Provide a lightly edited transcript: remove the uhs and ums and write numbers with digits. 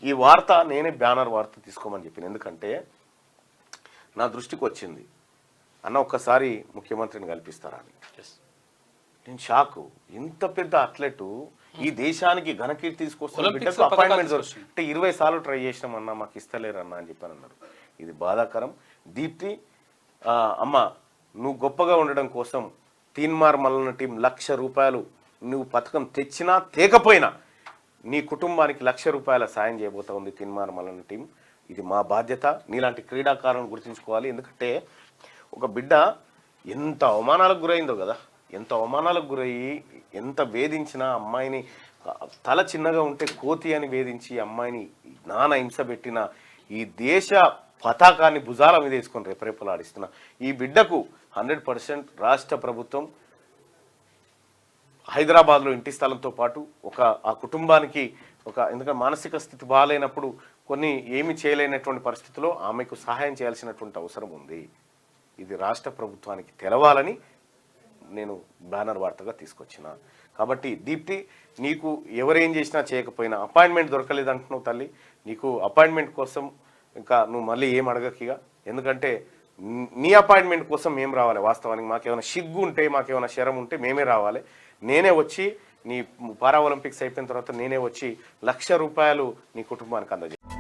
ఈ వార్త నేనే బ్యానర్ వార్త తీసుకోమని చెప్పాను. ఎందుకంటే నా దృష్టికి వచ్చింది, అన్న ఒక్కసారి ముఖ్యమంత్రిని కల్పిస్తారా అని. నేను షాకు. ఇంత పెద్ద అథ్లెట్ ఈ దేశానికి ఘనకీర్తి తీసుకొస్తున్న బిడ్డకు అపాయింట్మెంట్ అంటే 20 సార్లు ట్రై చేసినామన్నా మాకు ఇస్తలేరన్నా అని చెప్పని అన్నారు. ఇది బాధాకరం. దీప్తి అమ్మ, నువ్వు గొప్పగా ఉండడం కోసం తీన్మార్ మల్లన్న టీం ₹1,00,000 నువ్వు పథకం తెచ్చినా తేకపోయినా నీ కుటుంబానికి ₹1,00,000 సాయం చేయబోతా ఉంది తీన్మార్ మల్లన్న టీం. ఇది మా బాధ్యత. నీలాంటి క్రీడాకారులను గుర్తుంచుకోవాలి. ఎందుకంటే ఒక బిడ్డ ఎంత అవమానాలకు గురైందో కదా, ఎంత అవమానాలకు గురయ్యి ఎంత వేధించినా అమ్మాయిని తల చిన్నగా ఉంటే కోతి అని వేధించి అమ్మాయిని నానా హింస పెట్టిన ఈ దేశ పతాకాన్ని భుజాల మీద వేసుకొని రెపరెపలాడిస్తున్న ఈ బిడ్డకు 100% రాష్ట్ర ప్రభుత్వం హైదరాబాద్లో ఇంటి స్థలంతో పాటు ఆ కుటుంబానికి ఎందుకంటే మానసిక స్థితి బాగాలేనప్పుడు కొన్ని ఏమి చేయలేనటువంటి పరిస్థితుల్లో ఆమెకు సహాయం చేయాల్సినటువంటి అవసరం ఉంది. ఇది రాష్ట్ర ప్రభుత్వానికి తెలవాలని నేను బ్యానర్ వార్తగా తీసుకొచ్చిన. కాబట్టి దీప్తి, నీకు ఎవరేం చేసినా చేయకపోయినా అపాయింట్మెంట్ దొరకలేదు అంటున్నావు తల్లి. నీకు అపాయింట్మెంట్ కోసం ఇంకా నువ్వు మళ్ళీ ఏం అడగకిగా. ఎందుకంటే నీ అపాయింట్మెంట్ కోసం మేము రావాలి. వాస్తవానికి మాకేమైనా సిగ్గు ఉంటే, మాకేమైనా శరం ఉంటే మేమే రావాలి. నేనే వచ్చి నీ పారా ఒలింపిక్స్ అయిపోయిన తర్వాత నేనే వచ్చి ₹1,00,000 నీ కుటుంబానికి అందజేస్తాను.